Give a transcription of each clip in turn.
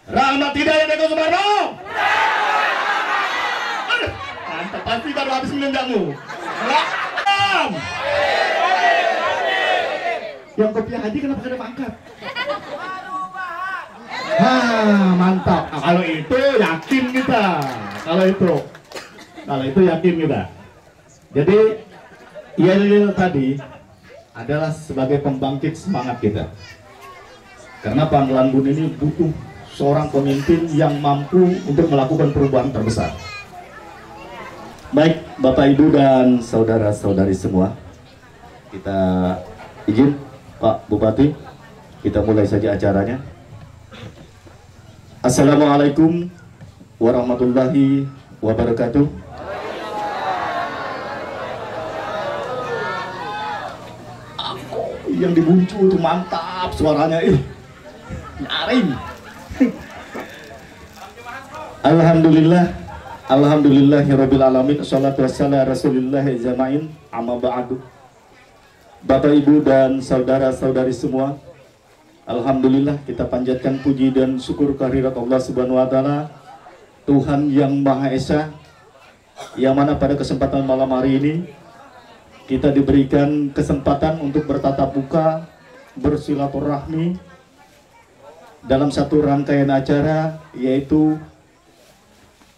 Rahmat Hidayat Eko Sumarno. Mantap, pasti baru habis minum jamu. Salam. Yang kopiah haji kenapa kada mangkat? Mantap. Nah, kalau itu yakin kita. Kalau itu yakin kita. Jadi Yel tadi adalah sebagai pembangkit semangat kita. Karena Pangkalan Bun ini butuh seorang pemimpin yang mampu untuk melakukan perubahan terbesar. Baik, Bapak Ibu dan saudara-saudari semua, kita izin Pak Bupati, kita mulai saja acaranya. Assalamualaikum warahmatullahi wabarakatuh. Yang dibuncu itu mantap suaranya, nyaring. Alhamdulillahirabbil alamin, sholatu wassalamu ala Rasulillah jamain, amma ba'du. Bapak Ibu dan saudara-saudari semua, alhamdulillah kita panjatkan puji dan syukur kehadirat Allah Subhanahu wa taala, Tuhan yang Maha Esa, yang mana pada kesempatan malam hari ini kita diberikan kesempatan untuk bertatap muka, bersilaturahmi dalam satu rangkaian acara, yaitu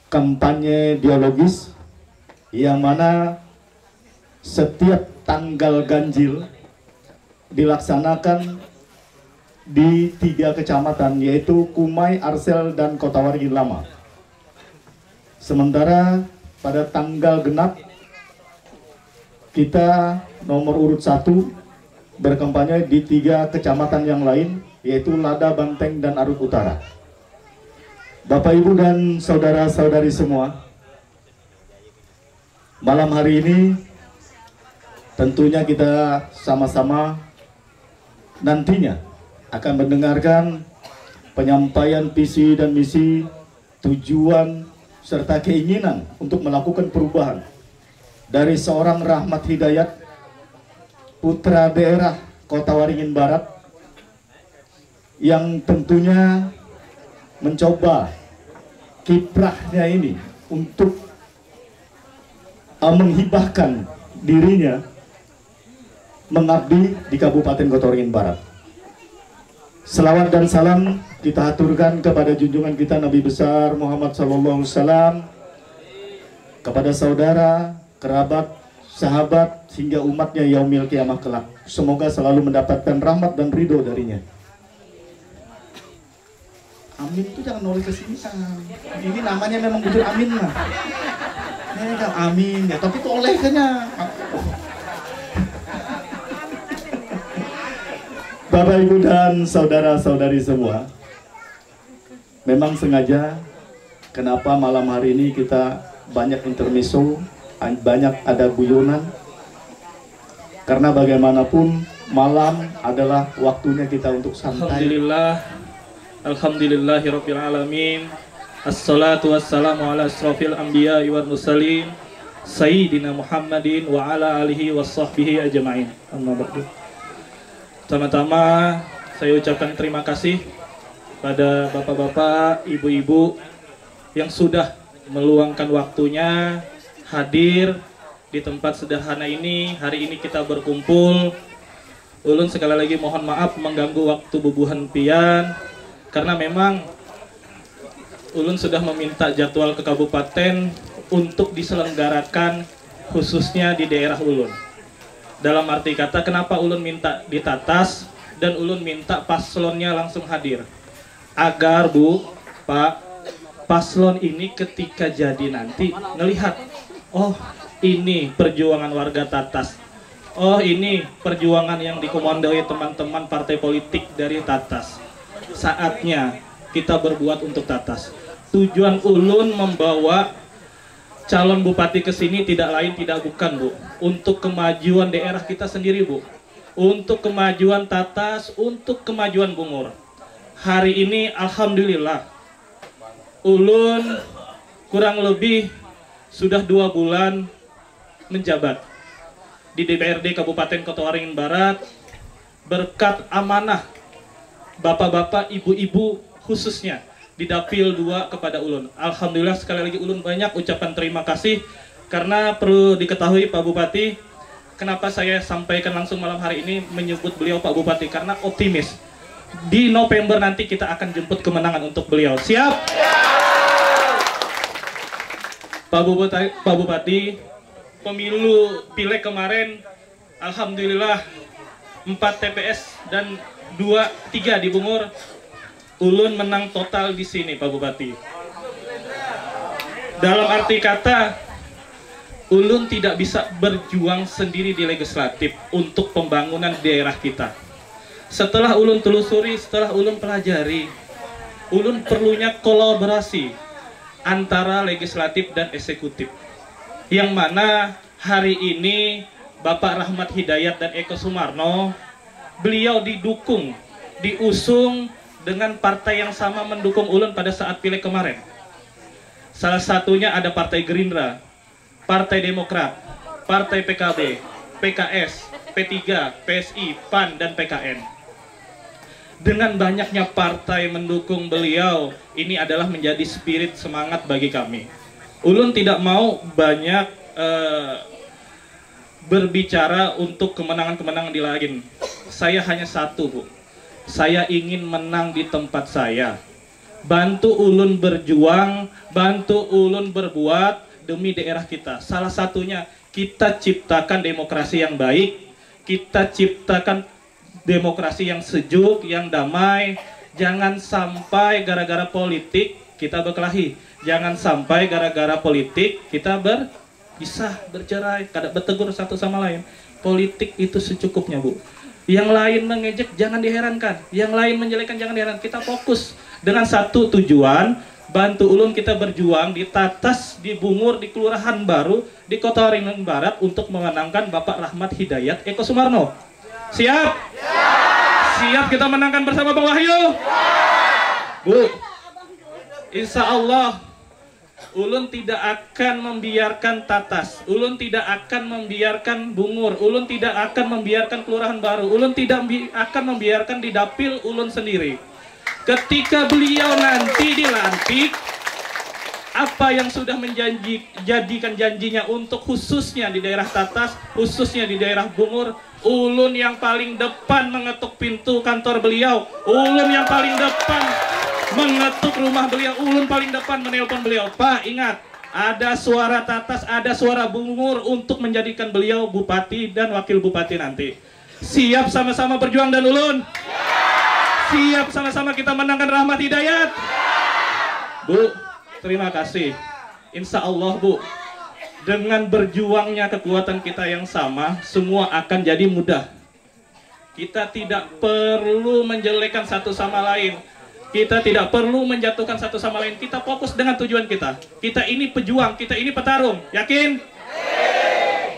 kampanye dialogis, yang mana setiap tanggal ganjil dilaksanakan di 3 kecamatan, yaitu Kumai, Arsel, dan Kota Waringin Lama. Sementara pada tanggal genap kita nomor urut 1 berkampanye di 3 kecamatan yang lain, yaitu Lada, Banteng, dan Arut Utara. Bapak Ibu dan saudara-saudari semua, malam hari ini tentunya kita sama-sama nantinya akan mendengarkan penyampaian visi dan misi, tujuan serta keinginan untuk melakukan perubahan dari seorang Rahmat Hidayat, putra daerah Kota Waringin Barat, yang tentunya mencoba kiprahnya ini untuk menghibahkan dirinya mengabdi di Kabupaten Kota Waringin Barat. Selawat dan salam kita aturkan kepada junjungan kita Nabi besar Muhammad SAW, kepada saudara, kerabat, sahabat, hingga umatnya yaumil kiamah kelak. Semoga selalu mendapatkan rahmat dan ridho darinya. Amin itu jangan nulis ke sini. Ini namanya memang betul amin lah. Ini kan amin ya, tapi itu olehnya. Bapak Ibu dan saudara-saudari semua, memang sengaja kenapa malam hari ini kita banyak intermezzo, banyak ada guyonan, karena bagaimanapun malam adalah waktunya kita untuk santai. Alhamdulillahirabbil alamin. Assalatu wassalamu ala asrofil anbiya wal mursalin Sayyidina Muhammadin wa ala alihi washabbihi ajma'in. Amma ba'du. Pertama-tama saya ucapkan terima kasih pada bapak-bapak, ibu-ibu yang sudah meluangkan waktunya hadir di tempat sederhana ini. Hari ini kita berkumpul. Ulun sekali lagi mohon maaf mengganggu waktu bubuhan pian, karena memang ulun sudah meminta jadwal ke kabupaten untuk diselenggarakan khususnya di daerah ulun. Dalam arti kata, kenapa ulun minta di Tatas dan ulun minta paslonnya langsung hadir, agar Bu, Pak, paslon ini ketika jadi nanti ngelihat, oh ini perjuangan warga Tatas, oh ini perjuangan yang dikomandoi teman-teman partai politik dari Tatas. Saatnya kita berbuat untuk Tatas. Tujuan ulun membawa calon bupati ke sini tidak lain tidak bukan, Bu, untuk kemajuan daerah kita sendiri, Bu, untuk kemajuan Tatas, untuk kemajuan Bungur. Hari ini alhamdulillah ulun kurang lebih sudah 2 bulan menjabat di DPRD Kabupaten Kota Waringin Barat berkat amanah bapak-bapak, ibu-ibu khususnya di Dapil 2 kepada Ulun. Alhamdulillah sekali lagi Ulun banyak ucapan terima kasih. Karena perlu diketahui Pak Bupati, kenapa saya sampaikan langsung malam hari ini menyebut beliau Pak Bupati, karena optimis. Di November nanti kita akan jemput kemenangan untuk beliau. Siap? Pak Bupati, pemilu Pileg kemarin, alhamdulillah 4 TPS dan 3 di Bungur, Ulun menang total di sini Pak Bupati. Dalam arti kata, Ulun tidak bisa berjuang sendiri di legislatif untuk pembangunan daerah kita. Setelah Ulun telusuri, setelah Ulun pelajari, Ulun perlunya kolaborasi antara legislatif dan eksekutif. Yang mana hari ini Bapak Rahmat Hidayat dan Eko Sumarno, beliau didukung, diusung dengan partai yang sama mendukung Ulun pada saat Pileg kemarin. Salah satunya ada Partai Gerindra, Partai Demokrat, Partai PKB, PKS, P3, PSI, PAN, dan PKN. Dengan banyaknya partai mendukung beliau, ini adalah menjadi spirit semangat bagi kami. Ulun tidak mau banyak berbicara untuk kemenangan-kemenangan di lain. Saya hanya satu, Bu. Saya ingin menang di tempat saya. Bantu Ulun berjuang, bantu Ulun berbuat demi daerah kita. Salah satunya kita ciptakan demokrasi yang baik, kita ciptakan demokrasi yang sejuk, yang damai. Jangan sampai gara-gara politik kita berkelahi. Jangan sampai gara-gara politik kita berpisah, bercerai, kada bertegur satu sama lain. Politik itu secukupnya, Bu. Yang lain mengejek jangan diherankan, yang lain menjelekkan jangan diherankan. Kita fokus dengan satu tujuan. Bantu Ulun kita berjuang di Tatas, di Bungur, di Kelurahan Baru, di Kota Waringin Barat untuk memenangkan Bapak Rahmat Hidayat Eko Sumarno. Siap? Siap kita menangkan bersama Bang Wahyu? Bu, insya Allah Ulun tidak akan membiarkan Tatas, Ulun tidak akan membiarkan Bungur, Ulun tidak akan membiarkan Kelurahan Baru, Ulun tidak akan membiarkan di Dapil Ulun sendiri. Ketika beliau nanti dilantik, apa yang sudah jadikan janjinya untuk khususnya di daerah Tatas, khususnya di daerah Bungur, Ulun yang paling depan mengetuk pintu kantor beliau, Ulun yang paling depan mengetuk rumah beliau, Ulun paling depan menelpon beliau. Pak, ingat, ada suara Tatas, ada suara Bungur untuk menjadikan beliau bupati dan wakil bupati nanti. Siap sama-sama berjuang dan Ulun? Siap sama-sama kita menangkan Rahmat Hidayat? Bu, terima kasih. Insya Allah, Bu, dengan berjuangnya kekuatan kita yang sama, semua akan jadi mudah. Kita tidak perlu menjelekkan satu sama lain. Kita tidak perlu menjatuhkan satu sama lain. Kita fokus dengan tujuan kita. Kita ini pejuang, kita ini petarung. Yakin?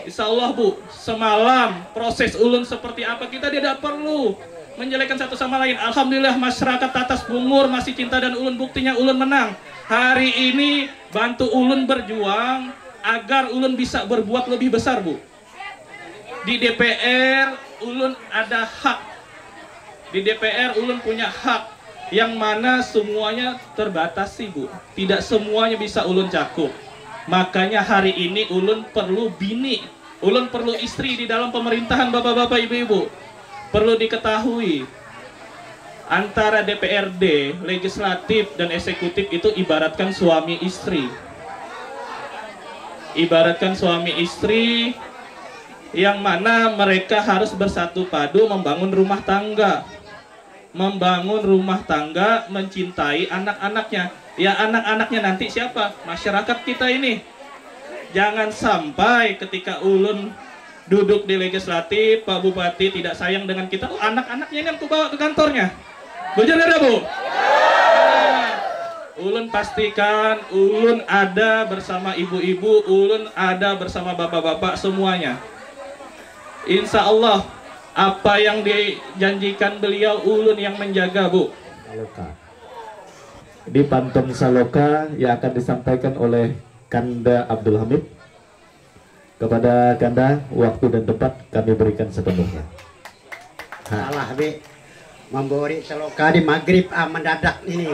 Insya Allah, Bu, semalam proses Ulun seperti apa, kita tidak perlu menjelekkan satu sama lain. Alhamdulillah masyarakat Tatas Bungur masih cinta dan Ulun, buktinya Ulun menang. Hari ini bantu Ulun berjuang agar Ulun bisa berbuat lebih besar, Bu. Di DPR Ulun ada hak. Di DPR Ulun punya hak yang mana semuanya terbatasi, Bu. Tidak semuanya bisa Ulun cakup. Makanya hari ini Ulun perlu bini, Ulun perlu istri di dalam pemerintahan, Bapak-bapak, Ibu-ibu. Perlu diketahui, antara DPRD, legislatif, dan eksekutif itu ibaratkan suami istri. Ibaratkan suami istri yang mana mereka harus bersatu padu membangun rumah tangga. Membangun rumah tangga, mencintai anak-anaknya. Ya, anak-anaknya nanti siapa? Masyarakat kita ini. Jangan sampai ketika Ulun duduk di legislatif, Pak Bupati tidak sayang dengan kita. Oh, anak-anaknya ini aku bawa ke kantornya. Benar ada, Bu? Nah, Ulun pastikan Ulun ada bersama ibu-ibu, Ulun ada bersama bapak-bapak semuanya. Insya Allah apa yang dijanjikan beliau Ulun yang menjaga, Bu. Saloka. Di pantun Saloka yang akan disampaikan oleh Kanda Abdul Hamid. Kepada Kanda, waktu dan tempat kami berikan sepenuhnya. Salah, Be. Memberi Saloka di maghrib mendadak ini.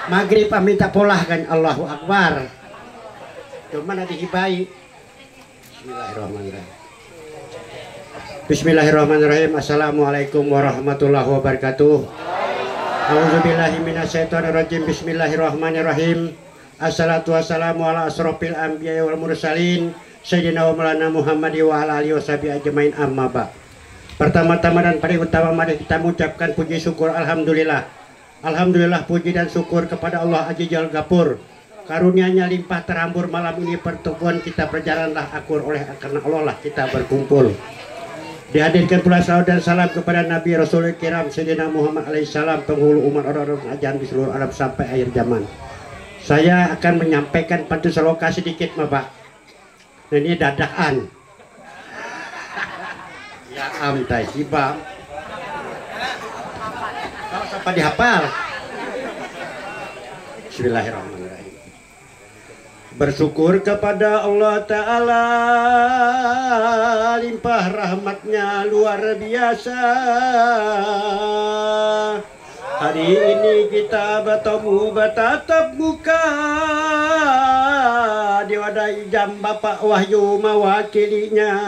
Maghrib minta polah kan. Allahu Akbar. Cuma nanti hibai. Bismillahirrahmanirrahim. Bismillahirrahmanirrahim. Assalamualaikum warahmatullahi wabarakatuh. A'udzubillahi minasyaitonirrajim. Bismillahirrahmanirrahim. Assalatu wassalamu ala asrofil anbiya wal mursalin Sayyidina wa maulana Muhammad wa ala alihi washabihi ajmain, amma ba'. Pertama-tama dan paling utama mari kita mengucapkan puji syukur alhamdulillah. Alhamdulillah puji dan syukur kepada Allah Azizul Ghafur. Karunia-Nya limpah terambur malam ini pertemuan kita berjalanlah akur oleh karena Allah lah kita berkumpul. Dihadirkan pula salawat dan salam kepada Nabi Rasul Kiram Sayyidina Muhammad alaihissalam, penghulu umat orang-orang ajaran di seluruh alam sampai akhir zaman. Saya akan menyampaikan pantun seloka sedikit, Pak. Nah, ini dadakan. Ya amtai sibam. Kalau sampai dihafal. Bismillahirrahmanirrahim. Bersyukur kepada Allah Ta'ala, limpah rahmatnya luar biasa. Hari ini kita bertemu bertatap muka di wadah jam Bapak Wahyu mewakilinya.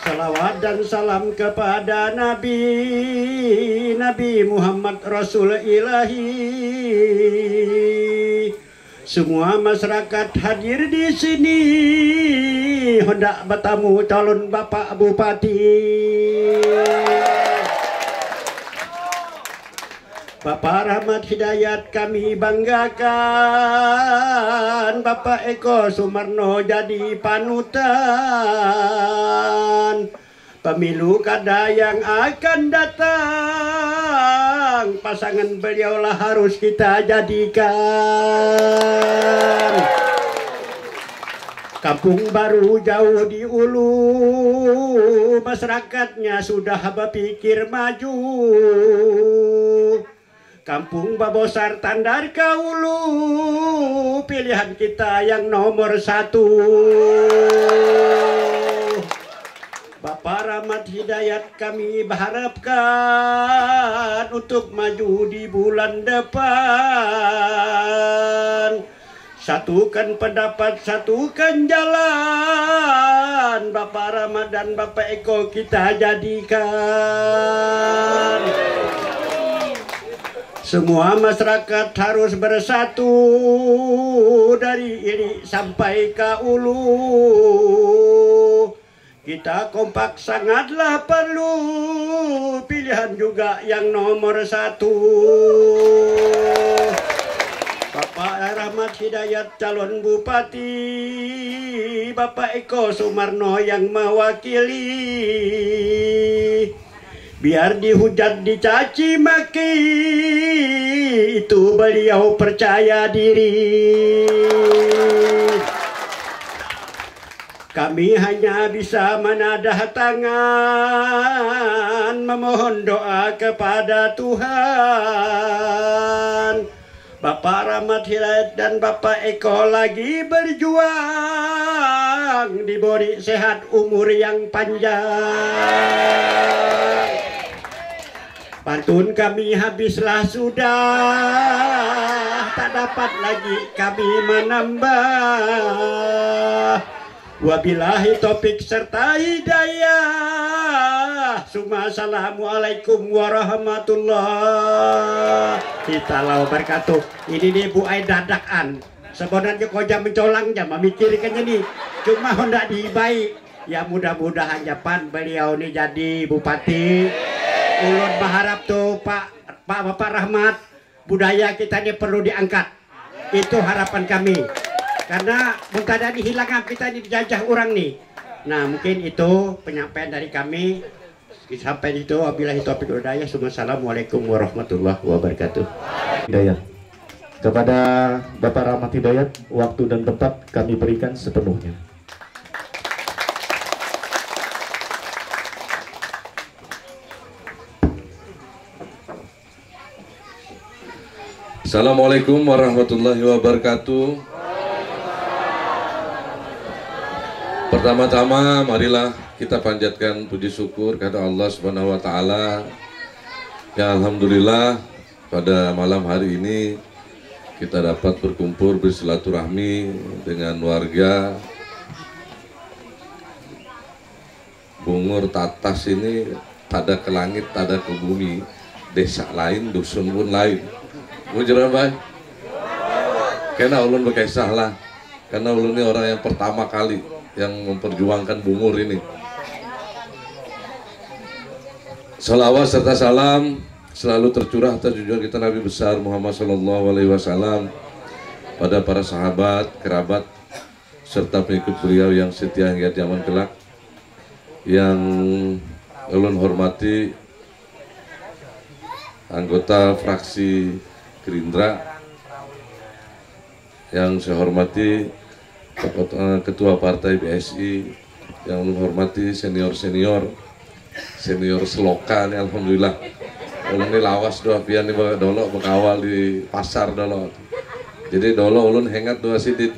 Salawat dan salam kepada Nabi Muhammad Rasul Ilahi. Semua masyarakat hadir di sini hendak bertamu calon Bapak Bupati. Bapak Rahmat Hidayat kami banggakan, Bapak Eko Sumarno jadi panutan. Pemilu kada yang akan datang, pasangan beliaulah harus kita jadikan. Kampung baru jauh di ulu, masyarakatnya sudah berpikir maju. Kampung Babosar Tandar Kaulu, pilihan kita yang nomor 1. Bapak Rahmat Hidayat kami berharapkan untuk maju di bulan depan. Satukan pendapat, satukan jalan, Bapak Rahmat dan Bapak Eko kita jadikan. Semua masyarakat harus bersatu dari ini sampai ke ulu. Kita kompak sangatlah perlu, pilihan juga yang nomor 1. Bapak Rahmat Hidayat calon bupati, Bapak Eko Sumarno yang mewakili. Biar dihujat dicaci maki, itu beliau percaya diri. Kami hanya bisa menadah tangan, memohon doa kepada Tuhan. Bapak Rahmat Hidayat dan Bapak Eko lagi berjuang, diberi sehat umur yang panjang. Pantun kami habislah sudah, tak dapat lagi kami menambah. Wabillahi topik serta hidayah. Assalamualaikum warahmatullahi wabarakatuh. Ini nih Bu Ai dadakan. Sebenarnya kau jam mencolang jam memikirkannya nih. Cuma hendak dibaik. Ya mudah-mudahan Japan beliau nih jadi bupati. Ulun berharap tuh Bapak Rahmat, budaya kita ini perlu diangkat. Itu harapan kami. Karena muntah dihilangkan kita ini dijajah orang nih. Nah mungkin itu penyampaian dari kami. Sampai itu wabillahi taufiq wal hidayah. Assalamualaikum warahmatullahi wabarakatuh. Hidayat. Kepada Bapak Rahmat Hidayat, waktu dan tempat kami berikan sepenuhnya. Assalamualaikum warahmatullahi wabarakatuh. Pertama-tama marilah kita panjatkan puji syukur kepada Allah Subhanahu wa taala Ya, alhamdulillah pada malam hari ini kita dapat berkumpul bersilaturahmi dengan warga Bungur Tatas ini, tada ke langit, tada ke bumi, desa lain, dusun pun lain. Mujarab baik. Karena ulun berkisah lah, karena ulun ini orang yang pertama kali yang memperjuangkan Bungur ini. Salawat serta salam selalu tercurah atas junjungan kita Nabi besar Muhammad SAW pada para sahabat, kerabat, serta pengikut beliau yang setia hingga zaman kelak. Yang ulun hormati anggota fraksi Gerindra, yang saya hormati ketua partai BSI, yang ulun hormati senior selokan, alhamdulillah. Ulun ini lawas doa pian di dolo bekawal di pasar dolo. Jadi dolo ulun hengat doa sidit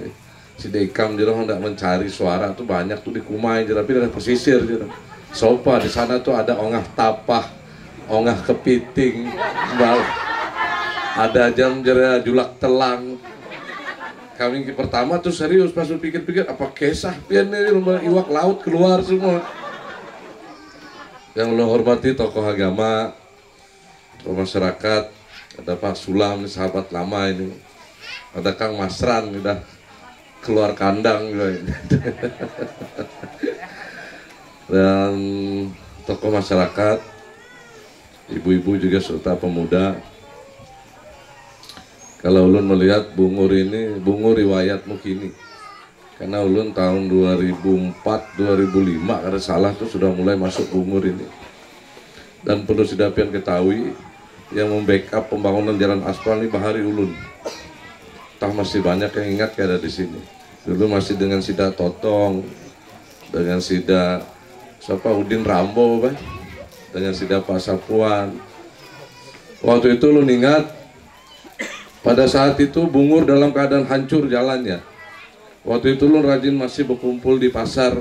ikam jero hendak mencari suara tuh banyak tuh di Kumai jero, tapi dari pesisir jero. Sopa di sana tuh ada ongah tapah, ongah kepiting, ada jam jero julak telang. Kami pertama tuh serius, pas pikir-pikir apa kisah pian ini iwak laut keluar semua. Yang lo hormati tokoh agama, tokoh masyarakat, ada Pak Sulam, sahabat lama ini, ada Kang Masran, udah keluar kandang dan tokoh masyarakat, ibu-ibu juga serta pemuda. Kalau ulun melihat Bungur ini, Bungur riwayatmu kini. Karena ulun tahun 2004-2005 karena salah tuh sudah mulai masuk Bungur ini. Dan perlu sidapian ketahui, yang membackup pembangunan jalan aspal ini Bahari ulun. Entah masih banyak yang ingat kayak ada di sini. Dulu masih dengan Sida Totong, dengan Sida siapa Udin Rambo, Bang, dengan Sida Pak Sapuan. Waktu itu ulun ingat, pada saat itu Bungur dalam keadaan hancur jalannya. Waktu itu ulun rajin masih berkumpul di pasar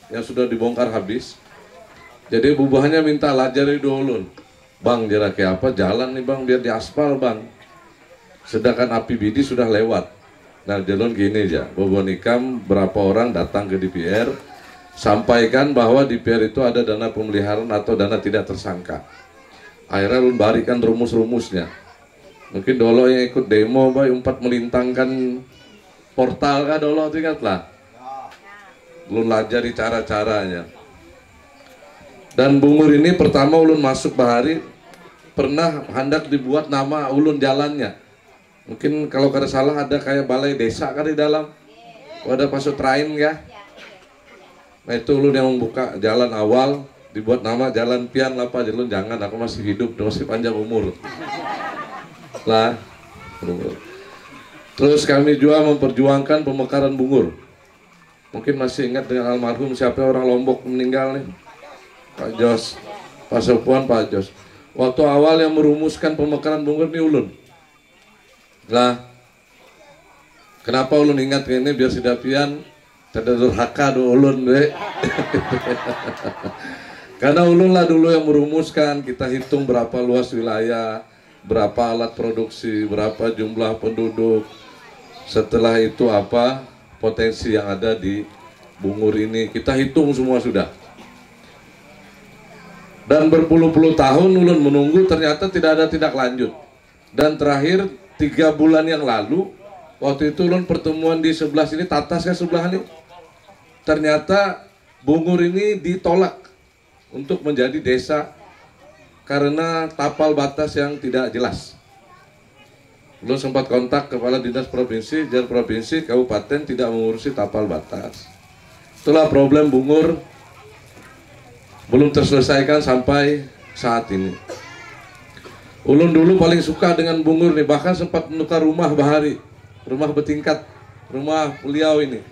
yang sudah dibongkar habis. Jadi bubuhannya minta lajari ulun. Bang, jera kayak apa jalan nih bang, biar diaspal bang. Sedangkan APBD sudah lewat. Nah jalan gini aja, Bobo Nikam berapa orang datang ke DPR, sampaikan bahwa DPR itu ada dana pemeliharaan atau dana tidak tersangka. Akhirnya ulun barikan rumus-rumusnya. Mungkin dolo yang ikut demo, bay, umpat melintangkan portal kah dolo, ingatlah. Ulun lajari cara-caranya. Dan Bungur ini pertama ulun masuk Bahari, pernah hendak dibuat nama ulun jalannya. Mungkin kalau kada salah ada kayak balai desa kan di dalam. Ada pasut train ya. Nah itu ulun yang membuka jalan awal, dibuat nama Jalan Pian lah Pak. Ulun jangan, aku masih hidup, masih panjang umur. Lah. Terus kami juga memperjuangkan pemekaran Bungur. Mungkin masih ingat dengan almarhum siapa orang Lombok meninggal nih, Pak Jos, Pak Sapuan, Pak Jos. Waktu awal yang merumuskan pemekaran Bungur ini ulun. Lah, kenapa ulun ingat ini biar sidapian tidak durhaka do ulun deh. Karena ulun lah dulu yang merumuskan, kita hitung berapa luas wilayah, berapa alat produksi, berapa jumlah penduduk. Setelah itu apa potensi yang ada di Bungur ini, kita hitung semua sudah. Dan berpuluh-puluh tahun ulun menunggu, ternyata tidak ada tindak lanjut. Dan terakhir 3 bulan yang lalu, waktu itu ulun pertemuan di sebelah sini, Tatas kan sebelah ini. Ternyata Bungur ini ditolak untuk menjadi desa karena tapal batas yang tidak jelas. Belum sempat kontak kepala dinas provinsi, jar provinsi, kabupaten tidak mengurusi tapal batas. Itulah problem Bungur belum terselesaikan sampai saat ini. Ulun dulu paling suka dengan Bungur nih, bahkan sempat menukar rumah Bahari, rumah bertingkat, rumah beliau ini.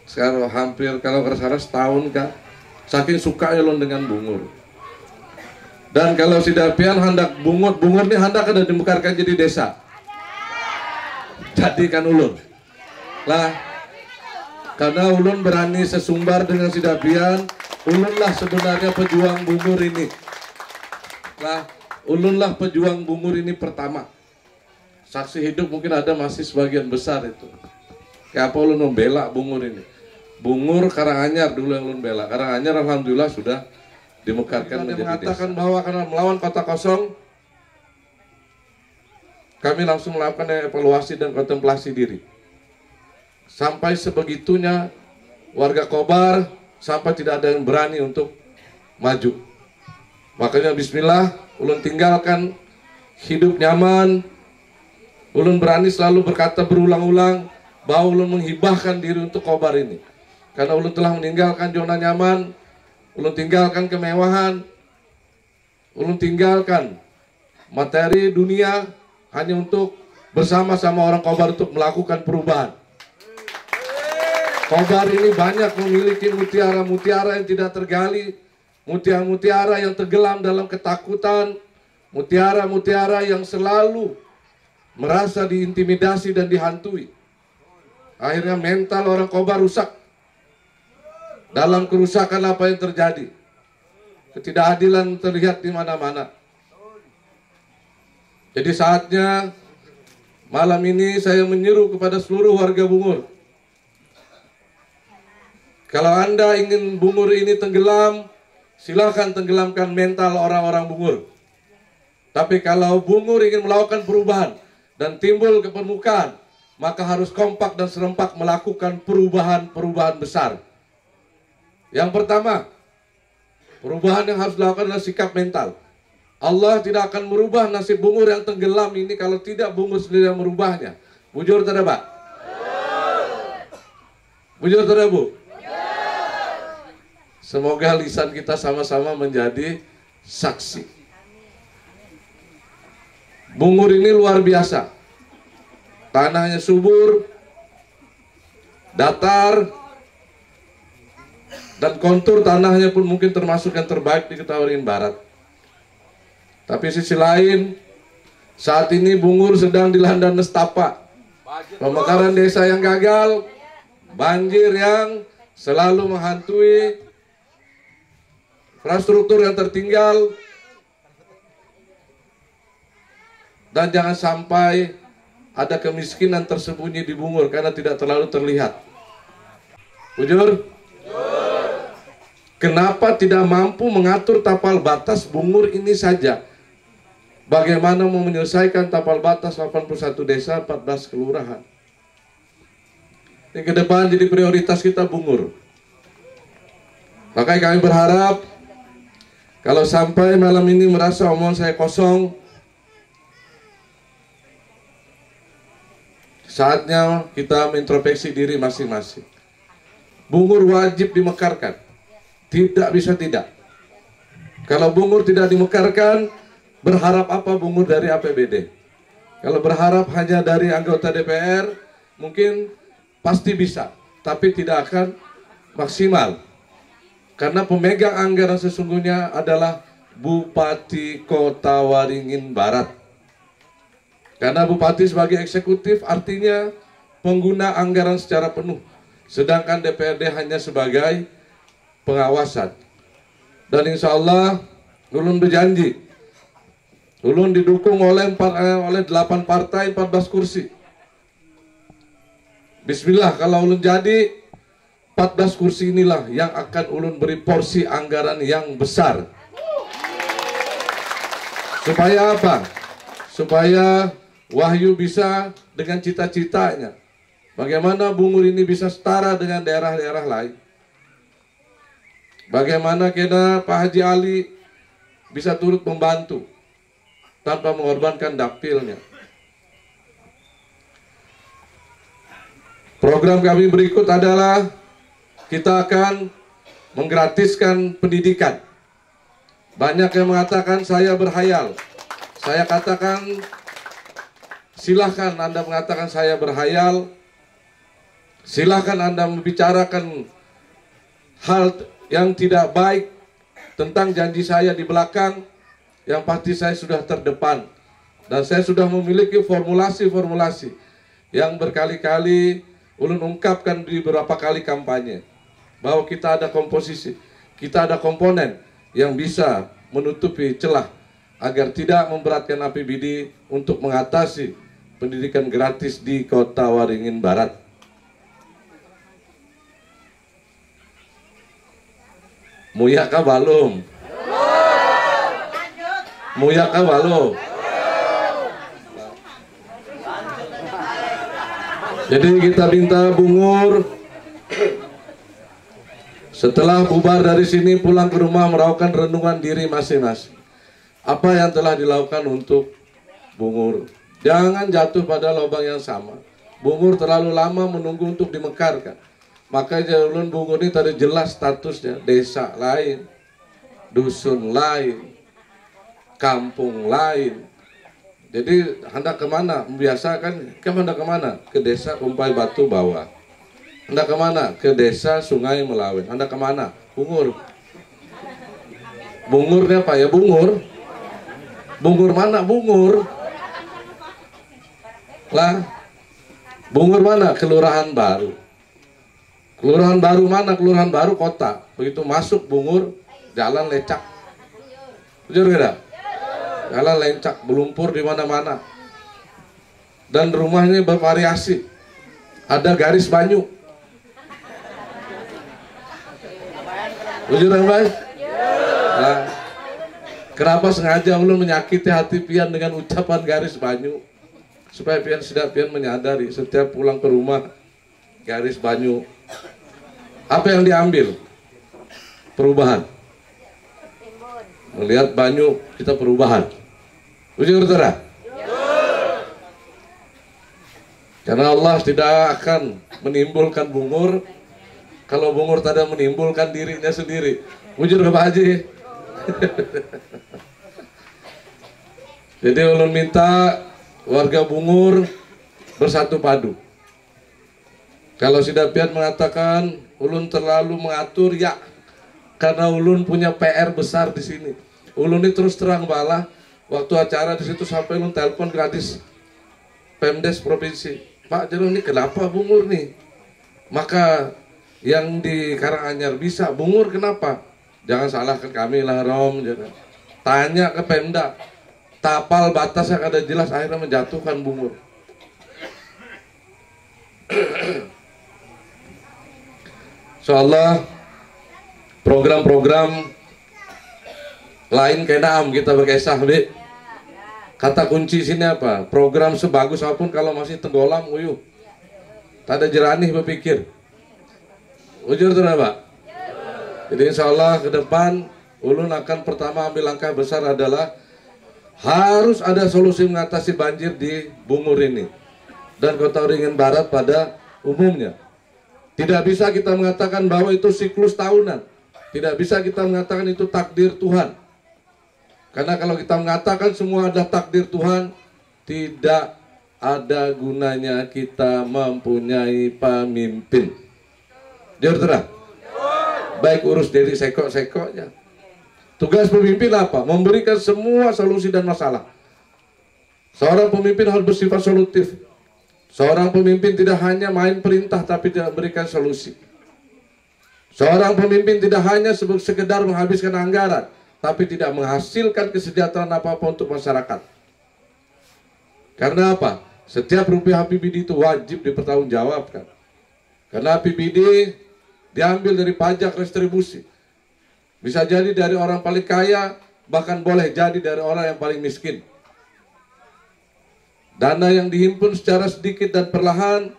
Sekarang hampir kalau keras setahun kak, saking suka ulun dengan Bungur. Dan kalau sidapian hendak Bungur ini hendak ada dimekarkan jadi desa. Jadikan ulun. Lah, karena ulun berani sesumbar dengan sidapian, ulun lah sebenarnya pejuang Bungur ini. Nah, ulunlah pejuang bungur ini pertama. Saksi hidup mungkin ada masih sebagian besar itu. Kayak apa ulun membela bungur ini? Bungur Karanganyar dulu yang ulun bela. Karanganyar alhamdulillah sudah dimekarkan menjadi mengatakan desa. Bahwa karena melawan kota kosong, kami langsung melakukan evaluasi dan kontemplasi diri. Sampai sebegitunya warga Kobar sampai tidak ada yang berani untuk maju. Makanya bismillah, ulun tinggalkan hidup nyaman. Ulun berani selalu berkata berulang-ulang bahwa ulun menghibahkan diri untuk Kobar ini. Karena ulun telah meninggalkan zona nyaman, ulun tinggalkan kemewahan, ulun tinggalkan materi dunia hanya untuk bersama-sama orang Kobar untuk melakukan perubahan. Kobar ini banyak memiliki mutiara-mutiara yang tidak tergali, mutiara-mutiara yang tenggelam dalam ketakutan, mutiara-mutiara yang selalu merasa diintimidasi dan dihantui. Akhirnya mental orang Kobar rusak. Dalam kerusakan apa yang terjadi? Ketidakadilan terlihat di mana-mana. Jadi saatnya malam ini saya menyeru kepada seluruh warga Bungur. Kalau Anda ingin Bungur ini tenggelam, silakan tenggelamkan mental orang-orang Bungur. Tapi kalau Bungur ingin melakukan perubahan dan timbul ke permukaan, maka harus kompak dan serempak melakukan perubahan-perubahan besar. Yang pertama, perubahan yang harus dilakukan adalah sikap mental. Allah tidak akan merubah nasib Bungur yang tenggelam ini kalau tidak Bungur sendiri yang merubahnya. Bujur tidak, Pak? Bujur tidak, Bu? Semoga lisan kita sama-sama menjadi saksi. Bungur ini luar biasa. Tanahnya subur, datar, dan kontur tanahnya pun mungkin termasuk yang terbaik di Ketawaringin Barat. Tapi sisi lain, saat ini Bungur sedang dilanda nestapa. Pemekaran desa yang gagal, banjir yang selalu menghantui, infrastruktur yang tertinggal, dan jangan sampai ada kemiskinan tersembunyi di Bungur karena tidak terlalu terlihat. Bujur? Kenapa tidak mampu mengatur tapal batas Bungur ini saja? Bagaimana mau menyelesaikan tapal batas 81 desa, 14 kelurahan? Ini ke depan jadi prioritas kita Bungur. Makanya kami berharap kalau sampai malam ini merasa omongan saya kosong, saatnya kita mengintrospeksi diri masing-masing. Bungur wajib dimekarkan. Tidak bisa tidak. Kalau Bungur tidak dimekarkan, berharap apa Bungur dari APBD? Kalau berharap hanya dari anggota DPR, mungkin pasti bisa, tapi tidak akan maksimal. Karena pemegang anggaran sesungguhnya adalah Bupati Kota Waringin Barat. Karena Bupati sebagai eksekutif artinya pengguna anggaran secara penuh. Sedangkan DPRD hanya sebagai pengawasan. Dan insya Allah ulun berjanji, ulun didukung oleh 8 partai 14 kursi. Bismillah, kalau ulun jadi 14 kursi inilah yang akan ulun beri porsi anggaran yang besar. Supaya apa? Supaya Wahyu bisa dengan cita-citanya. Bagaimana Bungur ini bisa setara dengan daerah-daerah lain. Bagaimana kena Pak Haji Ali bisa turut membantu tanpa mengorbankan dapilnya. Program kami berikut adalah kita akan menggratiskan pendidikan. Banyak yang mengatakan saya berhayal. Saya katakan silahkan Anda mengatakan saya berhayal. Silahkan Anda membicarakan hal yang tidak baik tentang janji saya di belakang. Yang pasti saya sudah terdepan. Dan saya sudah memiliki formulasi-formulasi yang berkali-kali ulun ungkapkan di beberapa kali kampanye. Bahwa kita ada komposisi, kita ada komponen yang bisa menutupi celah agar tidak memberatkan APBD untuk mengatasi pendidikan gratis di Kota Waringin Barat. Muyaka balum. Muyaka balum. Jadi kita minta Bungur setelah bubar dari sini pulang ke rumah melakukan renungan diri masing-masing. Apa yang telah dilakukan untuk Bungur? Jangan jatuh pada lubang yang sama. Bungur terlalu lama menunggu untuk dimekarkan. Makanya ulun Bungur ini tadi jelas statusnya, desa lain, dusun lain, kampung lain. Jadi hendak kemana? Membiasakan, hendak kemana? Ke desa Umpai Batu bawah. Hendak kemana? Ke desa Sungai Melawin. Hendak kemana? Bungur. Bungurnya apa ya? Bungur. Bungur mana? Bungur. Lah, Bungur mana? Kelurahan Baru. Kelurahan Baru mana? Kelurahan Baru kota. Begitu masuk Bungur, jalan lecak. Jujur tidak? Jalan lecak, belumpur di mana-mana. Dan rumahnya bervariasi. Ada garis banyu. Jujur yang baik? Nah, kenapa sengaja ulun menyakiti hati pian dengan ucapan garis banyu? Supaya pian sudah pian menyadari setiap pulang ke rumah garis banyu. Apa yang diambil? Perubahan. Melihat banyu kita perubahan. Jujur tidak? Karena Allah tidak akan menimbulkan Bungur kalau Bungur tidak menimbulkan dirinya sendiri. Jujur ke Pak Haji? Jadi ulun minta warga Bungur bersatu padu. Kalau Sidapian mengatakan ulun terlalu mengatur, ya karena ulun punya PR besar di sini. Ulun ini terus terang balah waktu acara di situ sampai ulun telepon gratis Pemdes provinsi. Pak Jelun ini kenapa Bungur nih? Maka yang di Karanganyar bisa, Bungur kenapa? Jangan salahkan kami lah Rom. Tanya ke Pemda. Tapal batas yang ada jelas akhirnya menjatuhkan Bungur. Insyaallah program-program lain kena kita berkisah, Bi. Kata kunci sini apa? Program sebagus apapun kalau masih tenggelam, uyuh. Tak ada jeranih berpikir. Ujur tuh Pak. Jadi insyaallah ke depan ulun akan pertama ambil langkah besar adalah harus ada solusi mengatasi banjir di Bungur ini dan Kota Waringin Barat pada umumnya. Tidak bisa kita mengatakan bahwa itu siklus tahunan. Tidak bisa kita mengatakan itu takdir Tuhan. Karena kalau kita mengatakan semua ada takdir Tuhan, tidak ada gunanya kita mempunyai pemimpin. Jujur terang. Baik urus diri sekok-sekoknya. Tugas pemimpin apa? Memberikan semua solusi dan masalah. Seorang pemimpin harus bersifat solutif. Seorang pemimpin tidak hanya main perintah tapi tidak memberikan solusi. Seorang pemimpin tidak hanya sekedar menghabiskan anggaran tapi tidak menghasilkan kesejahteraan apa-apa untuk masyarakat. Karena apa? Setiap rupiah APBD itu wajib dipertanggungjawabkan. Karena APBD diambil dari pajak restribusi. Bisa jadi dari orang paling kaya, bahkan boleh jadi dari orang yang paling miskin. Dana yang dihimpun secara sedikit dan perlahan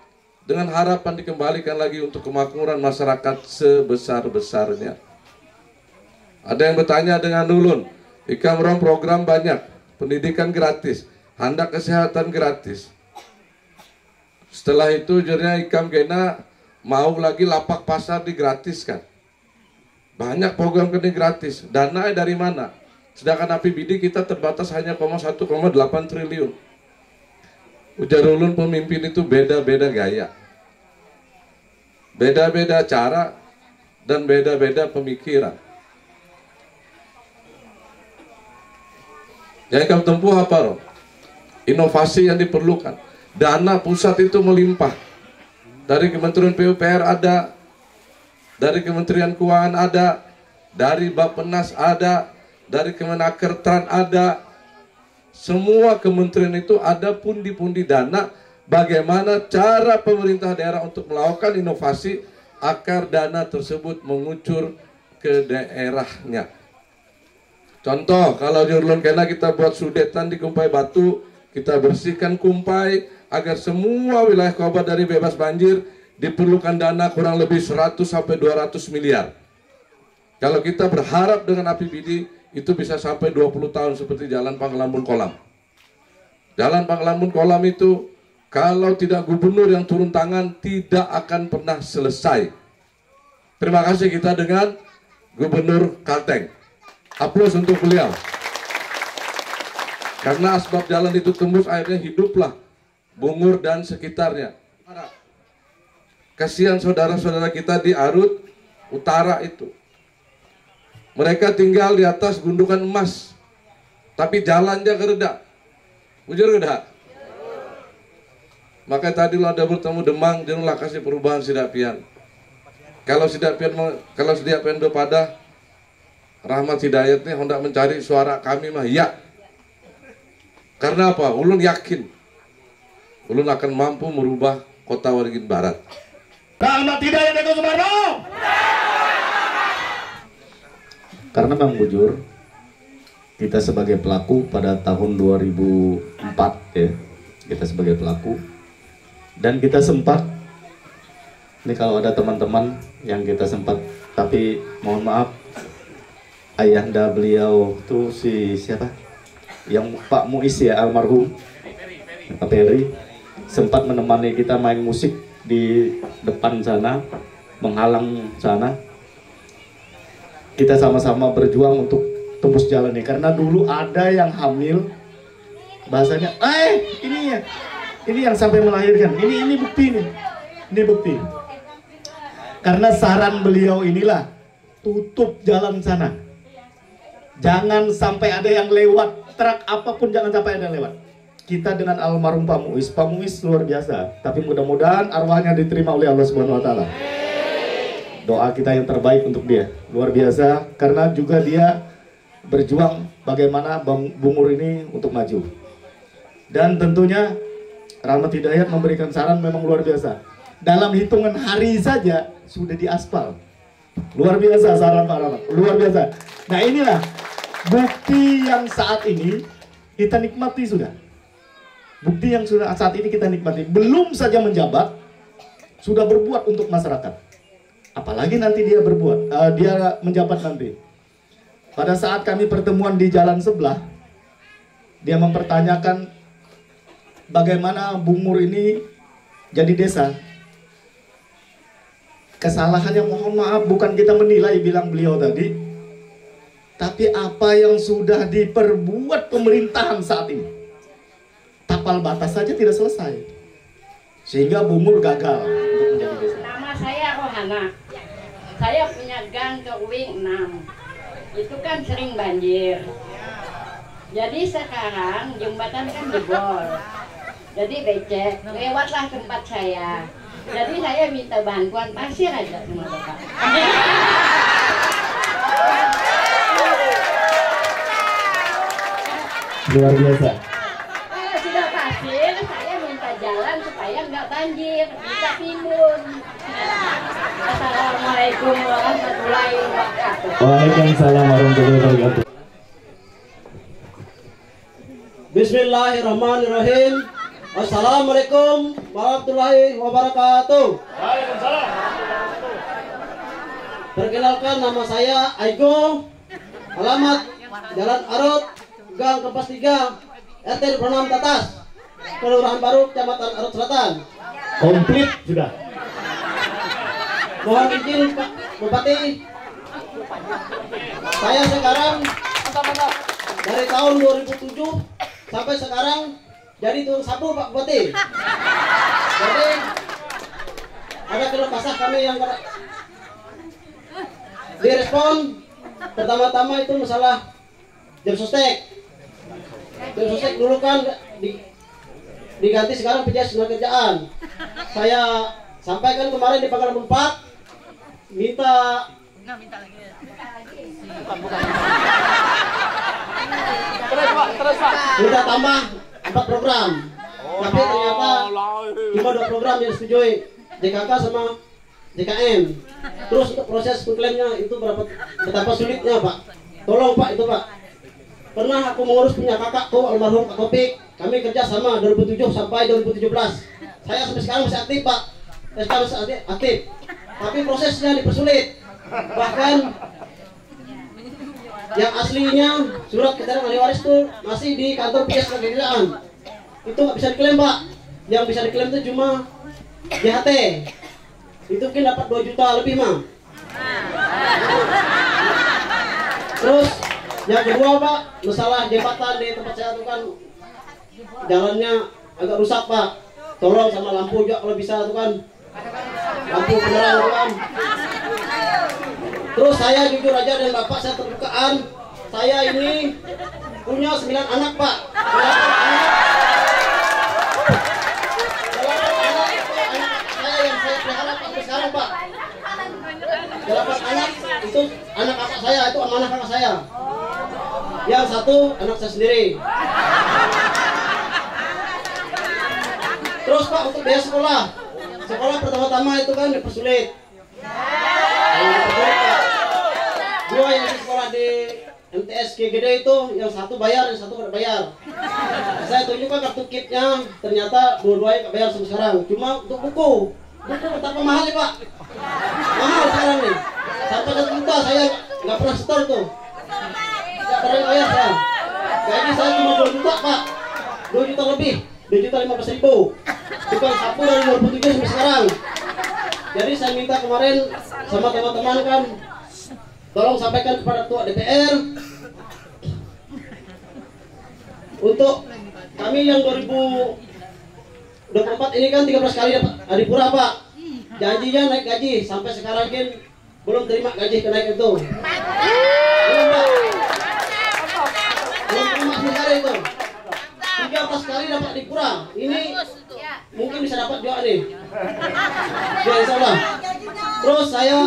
dengan harapan dikembalikan lagi untuk kemakmuran masyarakat sebesar-besarnya. Ada yang bertanya dengan ulun, Ikam Rom program banyak, pendidikan gratis, handak kesehatan gratis. Setelah itu jadinya Ikam Gena mau lagi lapak pasar digratiskan. Banyak program kini gratis. Dana dari mana? Sedangkan APBD kita terbatas hanya 1,8 triliun. Ujar ulun pemimpin itu beda-beda gaya. Beda-beda cara dan beda-beda pemikiran. Yang kamu tempuh apa, Roh? Inovasi yang diperlukan. Dana pusat itu melimpah. Dari Kementerian PUPR ada, dari Kementerian Keuangan ada, dari Bappenas ada, dari Kemenaker Tran ada, semua kementerian itu ada pundi-pundi dana bagaimana cara pemerintah daerah untuk melakukan inovasi agar dana tersebut mengucur ke daerahnya. Contoh, kalau di Ulun Kena kita buat sudetan di Kumpai Batu, kita bersihkan Kumpai agar semua wilayah Kabupaten dari bebas banjir, diperlukan dana kurang lebih 100 sampai 200 miliar. Kalau kita berharap dengan APBD itu bisa sampai 20 tahun seperti Jalan Panglambun Kolam. Jalan Panglambun Kolam itu kalau tidak gubernur yang turun tangan tidak akan pernah selesai. Terima kasih kita dengan Gubernur Kalteng. Aplaus untuk beliau. Karena asbab jalan itu tembus, akhirnya hiduplah Bungur dan sekitarnya. Kasihan saudara-saudara kita di Arut Utara itu. Mereka tinggal di atas gundukan emas, tapi jalannya gereda. Bujur gereda. Maka tadi lo ada bertemu Demang, janganlah kasih perubahan Sidapian. Kalau Sidapian pada Rahmat Hidayat nih hendak mencari suara kami mah ya. Karena apa? Ulun yakin Ulun akan mampu merubah Kota Waringin Barat. Rahmat Hidayat Eko Sumarno. Karena Bang Bujur, kita sebagai pelaku pada tahun 2004 ya, kita sebagai pelaku, dan kita sempat, ini kalau ada teman-teman yang kita sempat, tapi mohon maaf, ayahanda beliau tuh si siapa? Yang Pak Muiz ya, almarhum Pak Peri, sempat menemani kita main musik di depan sana, menghalang sana. Kita sama-sama berjuang untuk tembus jalan ini, karena dulu ada yang hamil, bahasanya, ini ya, ini yang sampai melahirkan, ini bukti nih, ini bukti. Karena saran beliau inilah, tutup jalan sana, jangan sampai ada yang lewat, truk apapun jangan sampai ada yang lewat. Kita dengan almarhum Pak Muiz luar biasa, tapi mudah-mudahan arwahnya diterima oleh Allah Subhanahu Wa Taala. Doa kita yang terbaik untuk dia, luar biasa, karena juga dia berjuang bagaimana Bungur ini untuk maju. Dan tentunya Rahmat Hidayat memberikan saran memang luar biasa. Dalam hitungan hari saja sudah diaspal. Luar biasa saran Pak Rahmat, luar biasa. Nah inilah bukti yang saat ini kita nikmati sudah. Bukti yang sudah saat ini kita nikmati. Belum saja menjabat, sudah berbuat untuk masyarakat. Apalagi nanti dia berbuat, dia menjabat nanti. Pada saat kami pertemuan di jalan sebelah, dia mempertanyakan bagaimana Bungur ini jadi desa. Kesalahannya mohon maaf, bukan kita menilai, bilang beliau tadi, tapi apa yang sudah diperbuat pemerintahan saat ini. Tapal batas saja tidak selesai, sehingga Bungur gagal untuk menjadi desa. Nama saya Rohana. Saya punya gang ke Uwing 6. Itu kan sering banjir. Jadi sekarang jembatan kan jebol. Jadi becek, lewatlah tempat saya. Jadi saya minta bantuan pasir aja sama Bapak. Luar biasa. Kalau sudah pasir, saya minta jalan supaya nggak banjir, bisa timbun. Assalamualaikum warahmatullahi wabarakatuh. Waalaikumsalam warahmatullahi wabarakatuh. Bismillahirrahmanirrahim. Assalamualaikum warahmatullahi wabarakatuh. Waalaikumsalam. Perkenalkan, nama saya Aigo. Alamat Jalan Arut, Gang Kempas 3, RT 26 Tatas, Kelurahan Baru, Kecamatan Arut Selatan. Komplit sudah. Mohon izin Pak Bupati, saya sekarang dari tahun 2007 sampai sekarang jadi tukang sapu Pak Bupati. Jadi ada keluh kesah kami yang direspon. Pertama-tama itu masalah jam sostek. Jam sostek dulu kan diganti, sekarang PJS Tenaga Kerjaan. Saya sampaikan kemarin di Pangkalan 4 minta Minta tambah 4 program. Tapi ternyata cuma 2 program yang disetujui, JKK sama JKM. Terus untuk proses pengklaimnya itu betapa sulitnya Pak. Tolong Pak itu Pak. Pernah aku mengurus punya kakakku almarhum Kak Topik. Kami kerja sama 2007 sampai 2017. Saya sampai sekarang masih aktif Pak. Sekarang masih aktif. Tapi prosesnya dipersulit. Bahkan yang aslinya surat keterangan ahli waris itu masih di kantor PS Kegedean. Itu nggak bisa diklaim Pak. Yang bisa diklaim itu cuma JHT. Itu mungkin dapat 2 juta lebih mah. Terus yang kedua Pak, masalah jembatan di tempat saya itu kan jalannya agak rusak Pak. Tolong sama lampu juga kalau bisa itu kan. Lampu penerang itu kan. Terus saya jujur aja dan Bapak saya terbukaan, saya ini punya 9 anak Pak. 8 anak itu anak kakak saya, itu amanah kakak saya. Yang 1 anak saya sendiri. Terus Pak untuk biaya sekolah pertama-tama itu kan dipersulit. Dua yang di sekolah di MTS GGD itu yang 1 bayar, yang 1 tidak bayar. Saya tunjukkan kartu kitnya, ternyata dua-duanya tidak bayar sampai sekarang. Cuma untuk buku betapa mahal ya Pak. Mahal sekarang nih. Sampai 1 juta saya nggak pernah setor tuh. Nggak pernah bayar saya. Gaji saya cuma 2 juta Pak. 2 juta lebih. 2.015.000. Tukang sapu dari 2007 sampai sekarang. Jadi saya minta kemarin sama teman-teman kan, tolong sampaikan kepada Ketua DPR untuk kami yang 2024 ini kan 13 kali dapat adipura Pak. Janjinya naik gaji, sampai sekarang kan belum terima gaji kenaikan itu. Belum Pak. Belum terima sekali itu. 13 kali dapat adipura. Ini mungkin bisa dapat juga nih. Ya insyaallah. Terus saya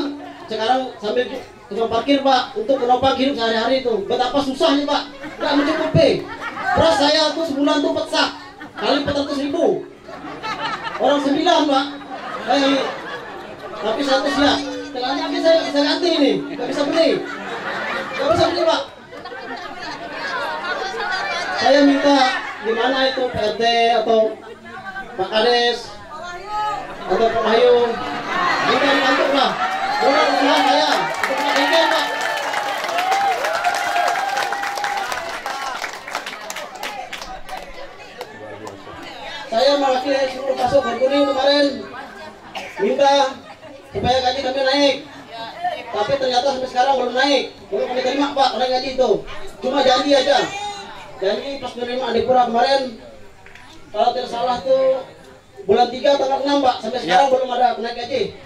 sekarang sambil tukang parkir Pak untuk menopang hidup sehari-hari itu. Betapa susahnya Pak, nggak mencukupi. Terus saya tuh sebulan tuh pesak kali 400.000. Orang 9 Pak. Tapi saya tuh siap. Setelahnya mungkin saya bisa ganti ini, nggak bisa beli. Nggak bisa beli Pak. Saya minta gimana itu PRT atau Pak Kades atau Pak Wahyu minta dibantu lah. Boleh usaha saya untuk bengkel Pak. Saya mewakili seluruh pasok Kuning kemarin minta supaya gaji kami naik. Tapi ternyata sampai sekarang belum naik. Belum kami terima Pak naik gaji itu. Cuma janji aja. Janji pas menerima adipura kemarin, kalau tidak salah tuh bulan 3 tanggal 6 Pak, sampai sekarang belum ada naik gaji.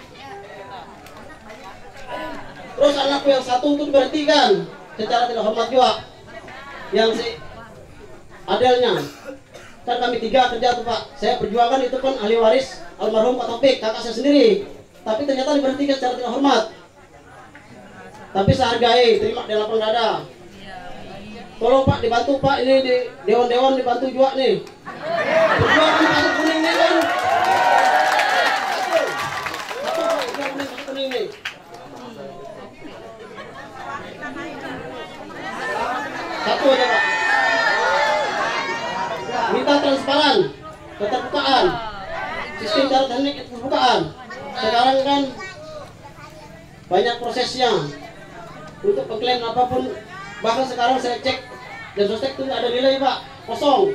Terus anakku yang 1 itu diberhentikan secara tidak hormat juga. Yang si Adelnya, kan kami 3 kerja tuh Pak. Saya perjuangan itu kan ahli waris almarhum Pak Topik, kakak saya sendiri. Tapi ternyata diberhentikan secara tidak hormat. Tapi saya hargai, terima di lapang dada. Tolong Pak dibantu Pak, ini di dewan-dewan dibantu juga nih. Perjuangan pasok kuning nih kan. Pasok kuning nih. Satu aja Pak. Minta transparan, keterbukaan, sistem cara teknik keterbukaan. Sekarang kan banyak prosesnya untuk pengklaim apapun. Bahkan sekarang saya cek dan sostek itu ada nilai Pak, kosong.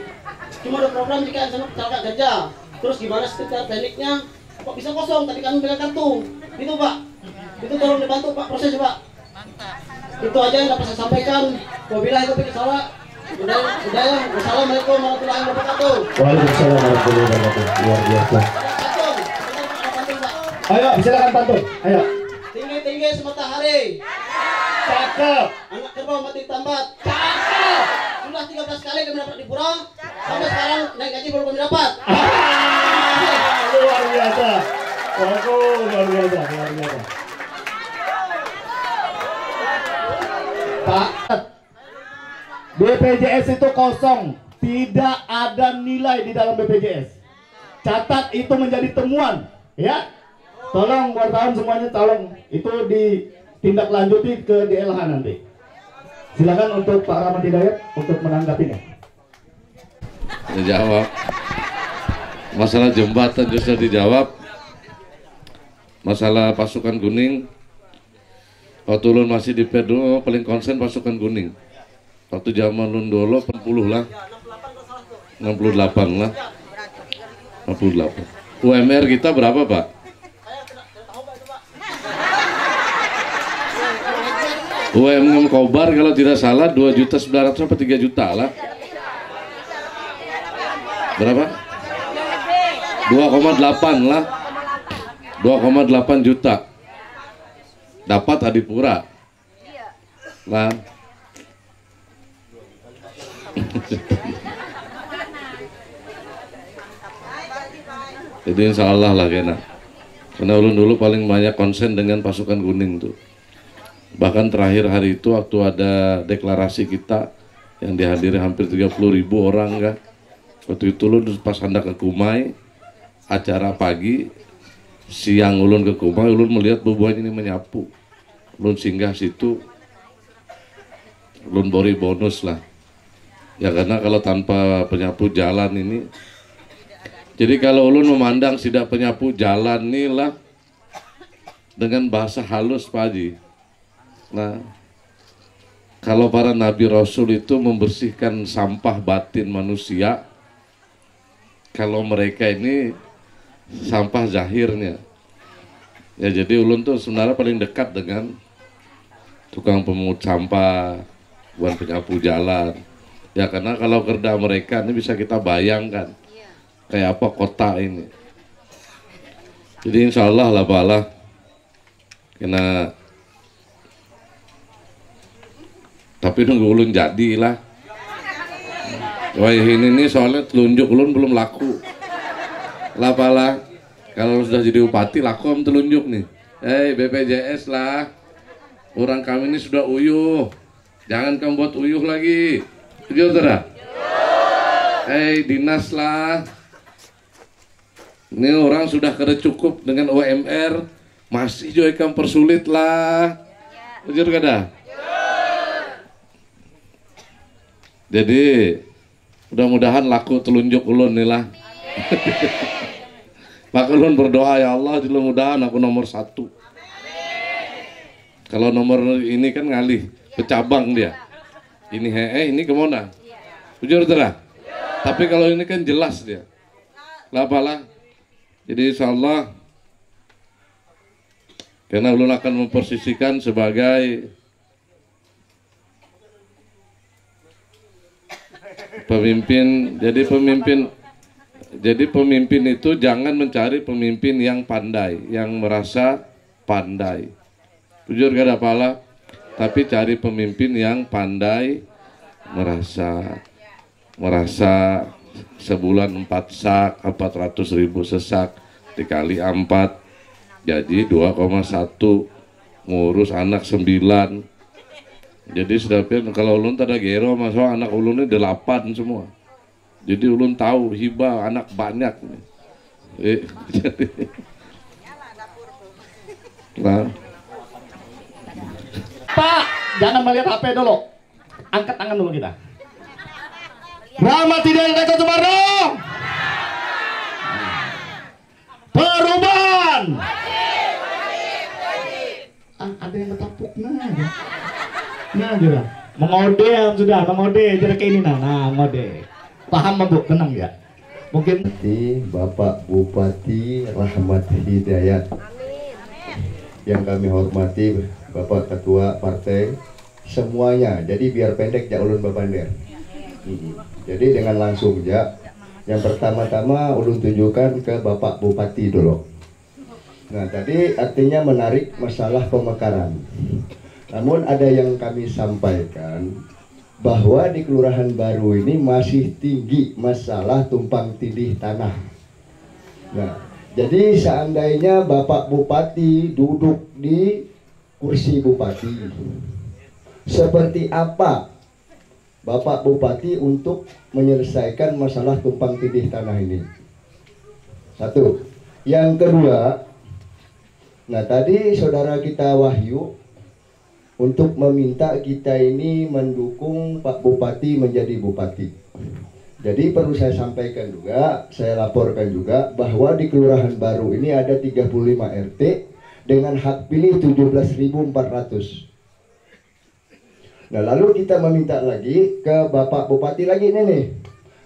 Cuma ada program jika sama kecelakaan kerja. Terus gimana secara tekniknya kok bisa kosong? Tadi kami pegang kartu. Itu Pak. Itu tolong dibantu Pak prosesnya Pak. Itu aja yang dapat saya sampaikan. Wabillahi taufiq salah. Hidayah. Wassalamualaikum warahmatullahi wabarakatuh. Waalaikumsalam warahmatullahi wabarakatuh. Luar biasa. Ayo, silakan pantun. Ayo. Tinggi-tinggi sematahari. Cakep. Anak kerbau mati tambat. Cakep. Sudah 13 kali kami dapat adipura. Sampai sekarang naik gaji belum kami dapat. Luar biasa. Luar biasa. Pak, BPJS itu kosong, tidak ada nilai di dalam BPJS. Catat itu menjadi temuan, ya. Tolong wartawan semuanya, tolong itu ditindaklanjuti ke DLH nanti. Silakan untuk Pak Rahmat Hidayat untuk menanggapinya. Dijawab. Masalah jembatan sudah dijawab. Masalah pasukan kuning, waktu ulun masih di Perdo paling konsen pasukan kuning. Waktu zaman ulun dulu 60 lah, 68 lah, 68. UMR kita berapa, Pak? UMR Kobar kalau tidak salah 2.900.000 apa 3 juta lah. Berapa? 2,8 lah. 2,8 juta. Dapat Adipura. Lah. Jadi insya Allah lah kena. Karena ulun dulu paling banyak konsen dengan pasukan kuning tuh. Bahkan terakhir hari itu waktu ada deklarasi kita yang dihadiri hampir 30.000 orang kan. Waktu itu ulun pas hendak ke Kumai, acara pagi, siang ulun ke Kumai, ulun melihat bubuhan ini menyapu. Ulun singgah situ, ulun beri bonus lah. Ya karena kalau tanpa penyapu jalan ini, jadi kalau ulun memandang sidak penyapu jalan ini lah dengan bahasa halus Pak Haji. Nah, kalau para Nabi Rasul itu membersihkan sampah batin manusia, kalau mereka ini sampah zahirnya. Ya jadi ulun tuh sebenarnya paling dekat dengan tukang pemungut sampah, bukan penyapu jalan. Ya karena kalau kerja mereka ini bisa kita bayangkan kayak apa kota ini. Jadi insya Allah lah Pak, kena. Tapi nunggu ulun jadilah. Wah ini soalnya telunjuk ulun belum laku. Lah pala, kalau sudah jadi bupati laku om telunjuk nih. BPJS lah. Orang kami ini sudah uyuh. Jangan kamu buat uyuh lagi. Setuju saudara? Dinas lah. Ini orang sudah kada cukup dengan UMR, masih juga kamu persulit lah. Setuju kada? Jadi mudah-mudahan laku telunjuk ulun nih lah. Maka ulun berdoa ya Allah, mudah-mudahan aku nomor 1. Kalau nomor ini kan ngalih, bercabang dia. Ini ini kemana? Jujur terah. Tapi kalau ini kan jelas dia. Lah apalah. Jadi insya Allah, karena ulun akan memposisikan sebagai pemimpin. Jadi pemimpin itu jangan mencari pemimpin yang pandai, yang merasa pandai. Jujur gak ada pala, tapi cari pemimpin yang pandai, merasa sebulan 4 sak, 400.000 sesak dikali 4 jadi 2,1, ngurus anak 9. Jadi sudah kalau ulun tak ada gero, masalah anak ulun ini 8 semua. Jadi ulun tahu hibah anak banyak. Jadi, nah. Pak, jangan melihat HP dulu. Angkat tangan dulu kita. Rahmat Hidayat Kata Sumarno. Perubahan. Ada yang ketapuk nah juga. Mengode sudah, mengode jadi kayak ini nah ngode. Paham Bu, tenang ya. Mungkin Bapak Bupati Rahmat Hidayat. Yang kami hormati Bapak Ketua Partai semuanya. Jadi biar pendek ya ulun babander. Jadi dengan langsung ya. Yang pertama-tama ulun tunjukkan ke Bapak Bupati dulu. Nah tadi artinya menarik masalah pemekaran. Namun ada yang kami sampaikan bahwa di Kelurahan Baru ini masih tinggi masalah tumpang tindih tanah. Nah, jadi seandainya Bapak Bupati duduk di kursi Bupati, seperti apa Bapak Bupati untuk menyelesaikan masalah tumpang tindih tanah ini. Satu. Yang kedua, nah tadi saudara kita Wahyu untuk meminta kita ini mendukung Pak Bupati menjadi bupati. Jadi perlu saya sampaikan juga, saya laporkan juga bahwa di Kelurahan Baru ini ada 35 RT dengan hak pilih 17.400. Nah lalu kita meminta lagi ke Bapak Bupati lagi ini nih.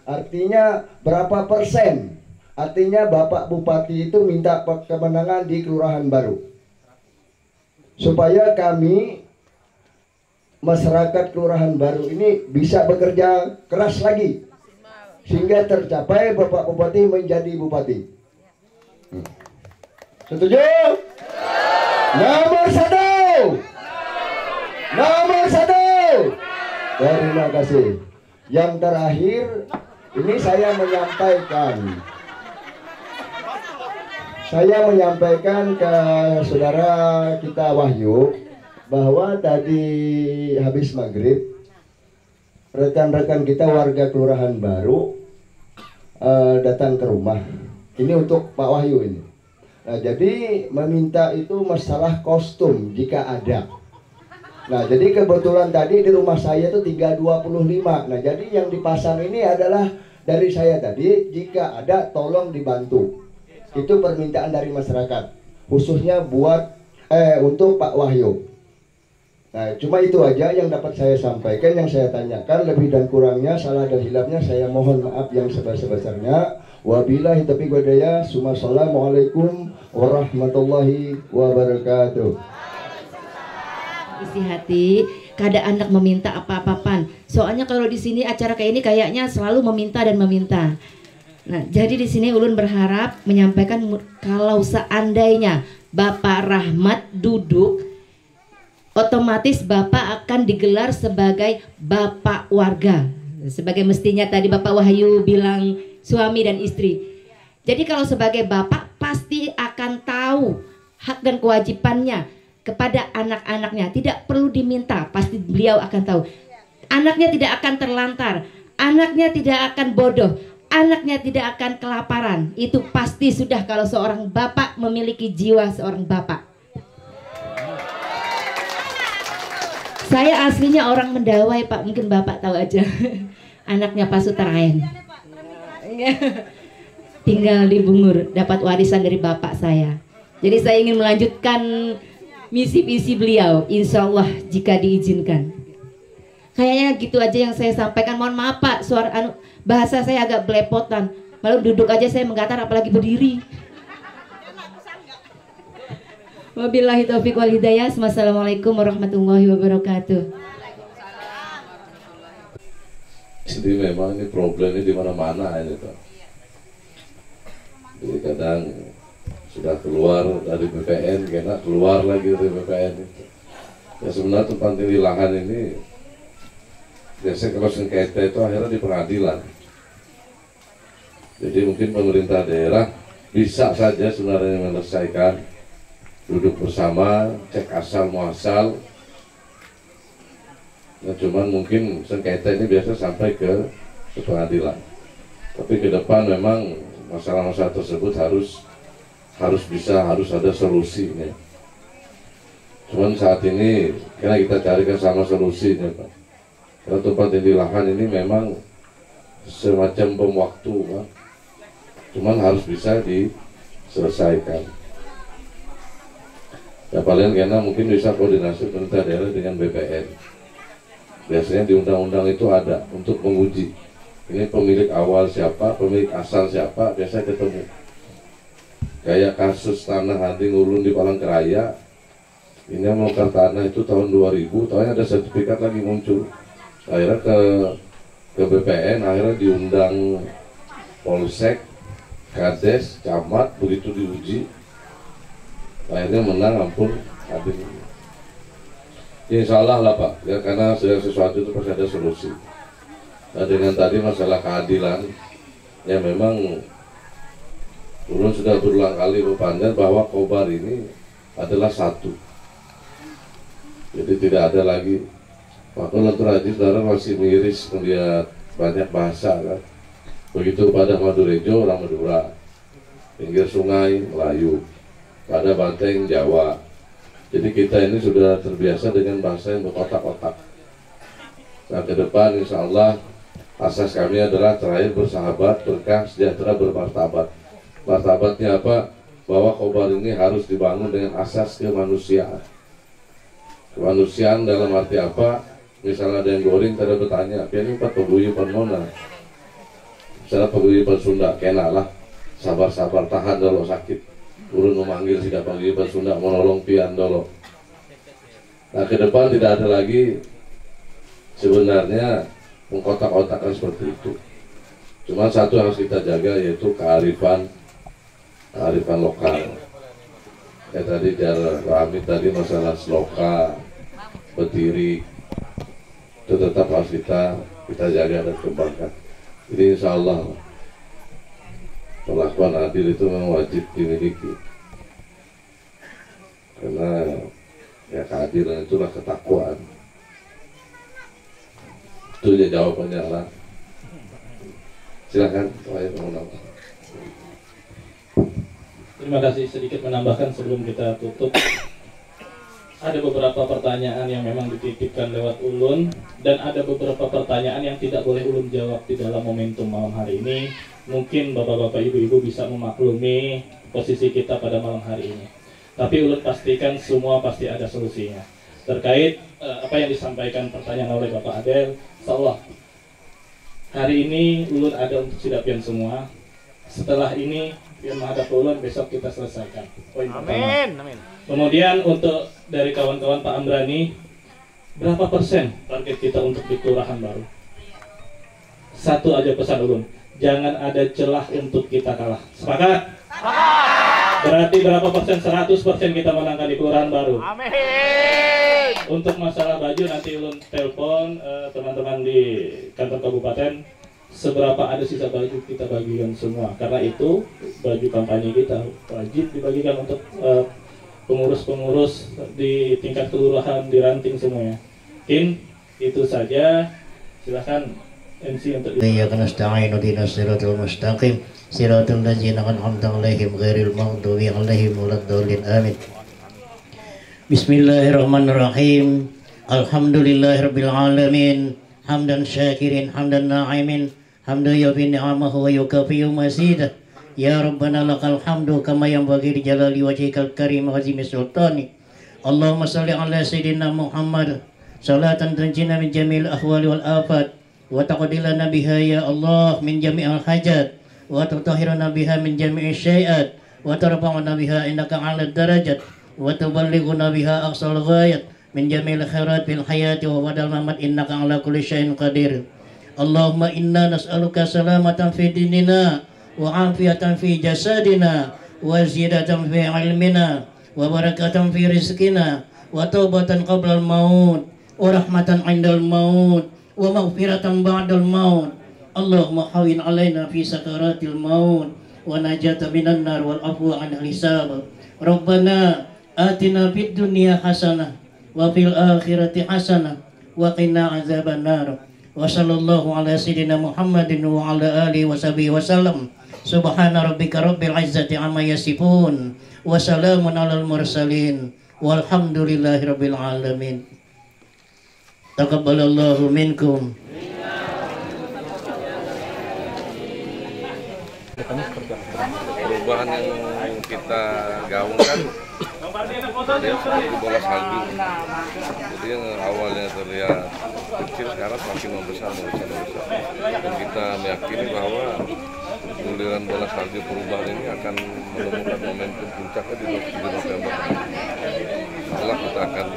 Artinya berapa persen? Artinya Bapak Bupati itu minta kemenangan di Kelurahan Baru. Supaya kami masyarakat Kelurahan Baru ini bisa bekerja keras lagi. Sehingga tercapai Bapak Bupati menjadi bupati. Setuju? Nomor 1. Nomor 1. Terima kasih. Yang terakhir, ini saya menyampaikan ke saudara kita Wahyu bahwa tadi habis maghrib rekan-rekan kita warga Kelurahan Baru datang ke rumah. Ini untuk Pak Wahyu ini. Nah, jadi meminta itu masalah kostum jika ada. Nah, jadi kebetulan tadi di rumah saya itu 325. Nah, jadi yang dipasang ini adalah dari saya tadi, jika ada tolong dibantu. Itu permintaan dari masyarakat, khususnya buat untuk Pak Wahyu. Nah, cuma itu aja yang dapat saya sampaikan, yang saya tanyakan. Lebih dan kurangnya, salah dan hilafnya saya mohon maaf yang sebesar-besarnya. Wabillahi taufiq wal hidayah. Assalamualaikum warahmatullahi wabarakatuh. Isi hati, kada anak meminta apa-apaan. Soalnya kalau di sini acara kayak ini kayaknya selalu meminta dan meminta. Nah, jadi di sini Ulun berharap menyampaikan kalau seandainya Bapak Rahmat duduk, otomatis Bapak akan digelar sebagai Bapak warga. Sebagai mestinya tadi Bapak Wahyu bilang suami dan istri. Jadi kalau sebagai Bapak pasti akan tahu hak dan kewajibannya kepada anak-anaknya. Tidak perlu diminta, pasti beliau akan tahu. Anaknya tidak akan terlantar, anaknya tidak akan bodoh, anaknya tidak akan kelaparan. Itu pasti sudah kalau seorang bapak memiliki jiwa seorang bapak. Saya aslinya orang Mendawai Pak, mungkin Bapak tahu aja. Anaknya Pak Sutaraen. Tinggal di Bungur, dapat warisan dari bapak saya. Jadi saya ingin melanjutkan misi-misi beliau, insya Allah jika diizinkan. Kayaknya gitu aja yang saya sampaikan. Mohon maaf Pak, bahasa saya agak belepotan. Malu duduk aja saya menggatar, apalagi berdiri. Wabillahi taufiq wal hidayah. Wassalamualaikum warahmatullahi wabarakatuh. Jadi memang ini problemnya di mana-mana ini Pak. Jadi kadang sudah keluar dari BPN, kena keluar lagi dari BPN itu. Ya sebenarnya tumpang tindih lahan ini biasanya kalau sengketa itu akhirnya di pengadilan. Jadi mungkin pemerintah daerah bisa saja sebenarnya menyelesaikan, duduk bersama, cek asal muasal. Nah, cuman mungkin sengketa ini biasa sampai ke pengadilan. Tapi ke depan memang masalah-masalah tersebut harus ada solusinya. Cuman saat ini karena kita carikan sama solusinya Pak. Karena tumpang tindih lahan ini memang semacam bom waktu Pak. Cuman harus bisa diselesaikan. Ya paling karena mungkin bisa koordinasi pemerintah daerah dengan BPN. Biasanya di undang-undang itu ada untuk menguji. Ini pemilik awal siapa, pemilik asal siapa, biasa ketemu. Kayak kasus tanah Handing Ulun di Palangkaraya, ini yang melongkar tanah itu tahun 2000, tahunnya ada sertifikat lagi muncul. Akhirnya ke BPN, akhirnya diundang Polsek, Kades, Camat, begitu diuji, akhirnya menang ampun Handing. Insya Allah lah Pak, ya, karena segala sesuatu itu pasti ada solusi. Nah dengan tadi masalah keadilan, ya memang Ulun sudah berulang kali berpanjang bahwa Kobar ini adalah satu. Jadi tidak ada lagi Waktu Lantur Haji saudara masih miris melihat banyak bahasa kan. Begitu pada Madurejo orang Madura, pinggir sungai Melayu, pada Banteng Jawa. Jadi kita ini sudah terbiasa dengan bahasa yang berkotak-kotak. Nah ke depan insya Allah asas kami adalah terakhir bersahabat, berkah, sejahtera, bermartabat. Martabatnya apa? Bahwa Khobar ini harus dibangun dengan asas kemanusiaan. Kemanusiaan dalam arti apa? Misalnya ada yang goreng, ada bertanya, pian empat paguyuban nona. Misalnya paguyuban Sunda, kena lah, sabar-sabar tahan dulu sakit. Urun memanggil tidak paguyuban Sunda, menolong pian dulu. Nah ke depan tidak ada lagi sebenarnya mengkotak-kotakkan seperti itu. Cuma satu yang harus kita jaga yaitu kearifan lokal. Ya tadi Ramit tadi masalah sloka, berdiri itu tetap harus kita jaga dan kembangkan. Jadi insya Allah perlakuan adil itu memang wajib dimiliki. Karena ya keadilan itulah ketakwaan. Itu aja jawabannya lah. Silakan, Terima kasih. Sedikit menambahkan sebelum kita tutup. Ada beberapa pertanyaan yang memang dititipkan lewat Ulun, dan ada beberapa pertanyaan yang tidak boleh Ulun jawab di dalam momentum malam hari ini. Mungkin bapak-bapak, ibu-ibu bisa memaklumi posisi kita pada malam hari ini. Tapi Ulun pastikan semua pasti ada solusinya. Terkait apa yang disampaikan pertanyaan oleh Bapak Adel, insyaallah hari ini Ulun ada untuk sidap pian semua. Setelah ini pian menghadap Ulun, besok kita selesaikan. Poin pertama. Amin. Kemudian untuk dari kawan-kawan Pak Amrani, berapa persen target kita untuk di kelurahan baru? Satu aja pesan Ulun, jangan ada celah untuk kita kalah. Sepakat? Berarti berapa persen? 100% kita menangkan di kelurahan baru. Amin. Untuk masalah baju nanti Ulun telepon teman-teman di kantor kabupaten, seberapa ada sisa baju kita bagikan semua. Karena itu baju kampanye kita wajib dibagikan untuk pengurus-pengurus di tingkat kelurahan, di ranting semuanya. Mungkin itu saja. Silakan MC untuk Iyyaka nasta'inu ihdinas siratal mustaqim siratal ladzina an'amta 'alaihim ghairil maghdubi 'alaihim waladdallin. Amin. Bismillahirrahmanirrahim. Alhamdulillahirabbil alamin. Hamdan syakirin, hamdan na'imin, hamdan yafi ni'amahu wa yukafi mazidah. Ya Rabbana lakal hamdu kama yanbaghi li jalali wajhikal karim wa azimi sultani. Allahumma salli ala sayyidina Muhammad salatan tunjina min jamil ahwali wal afat wa taqdilana biha ya Allah min jami'il hajat wa tutahhiruna biha min jami'is syai'at wa tarfa'una biha innaka 'alad darajat wa tuballighuna biha aqsal ghayat min jamil khairat fil hayati wa badal mamat innaka 'ala kulli syai'in qadir. Allahumma inna nas'aluka salamatan fi dinina wa afiyatan fi jasadina wa ziyadatan fi ilmina wa barakatan fi rizqina wa taubatan qabla al-maut wa rahmatan 'indal maut wa maghfiratan ba'dal maut. Allahumma hawin 'alaina fi sakaratil maut wa najata minan nar wal afwa 'anil hisab. Rabbana atina fid dunya hasanah wa fil akhirati hasanah wa qina 'adzaban nar. Wa sallallahu ala sayyidina Muhammadin wa ala alihi wa sahbihi wasallam. Subhana rabbika rabbil izzati amma yasifun wa salamun alal mursalin walhamdulillahi rabbil alamin. Taqabbalallahu minkum. Perubahan yang kita gaungkan di bola salju. Jadi yang awalnya terlihat kecil sekarang makin membesar. Dan kita meyakini bahwa guliran bola salju perubahan ini akan menemukan momentum puncaknya di November. Setelah kita akan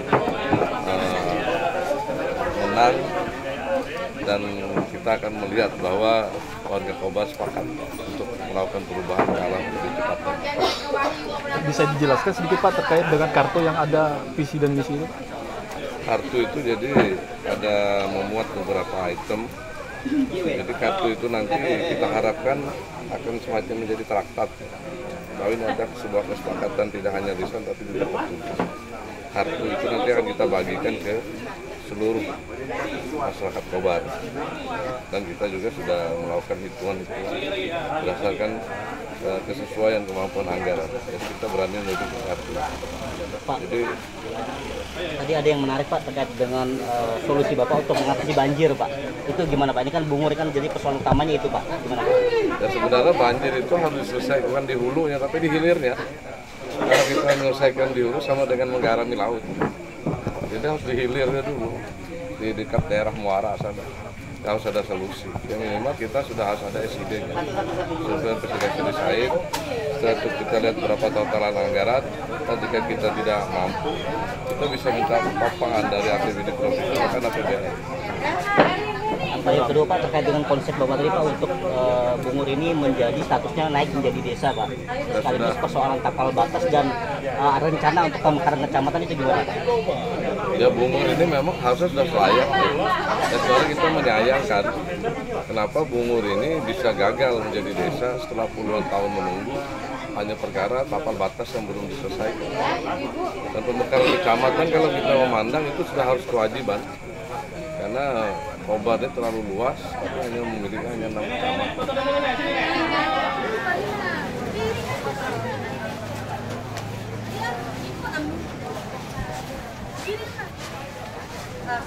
menang dan kita akan melihat bahwa warga Khobar sepakat untuk melakukan perubahan ke arah lebih cepat. Bisa dijelaskan sedikit Pak terkait dengan kartu yang ada visi dan misi itu? Kartu itu jadi ada memuat beberapa item. Jadi kartu itu nanti kita harapkan akan semacam menjadi traktat. Bahwa ini ada sebuah kesepakatan tidak hanya lisan tapi juga tertulis. Kartu itu nanti akan kita bagikan ke seluruh masyarakat Kobar, dan kita juga sudah melakukan hitungan berdasarkan kesesuaian kemampuan anggaran. Jadi kita berani menuju ke kartu. Pak, jadi tadi ada yang menarik Pak terkait dengan solusi Bapak untuk mengatasi banjir Pak. Itu gimana Pak? Ini kan Bungur kan jadi persoalan utamanya itu Pak. Gimana Pak? Ya sebenarnya banjir itu harus diselesaikan di hulunya, tapi di hilirnya. Karena kita menyelesaikan di hulu sama dengan menggarami laut. Jadi harus di hilirnya dulu, di dekat daerah muara sana. Harus ada solusi. Yang minimal kita sudah harus ada SID-nya. Sudah investigasi desain. Setelah itu kita lihat berapa totalan anggaran. Dan jika kita tidak mampu, kita bisa minta papangan dari APBD provinsi, bahkan APBN. Yang kedua Pak, terkait dengan konsep Bapak tadi Pak untuk Bungur ini menjadi statusnya naik menjadi desa Pak. Sekaligus persoalan tapal batas dan rencana untuk pemekaran kecamatan itu gimana Pak? Ya Bungur ini memang harusnya sudah layak. Dan sekarang kita menyayangkan kenapa Bungur ini bisa gagal menjadi desa setelah puluhan tahun menunggu hanya perkara tapal batas yang belum diselesaikan. Dan pemekaran kecamatan kalau kita memandang itu sudah harus kewajiban. Karena Kobarnya terlalu luas, tapi hanya memiliki 6 kecamatan. Nah,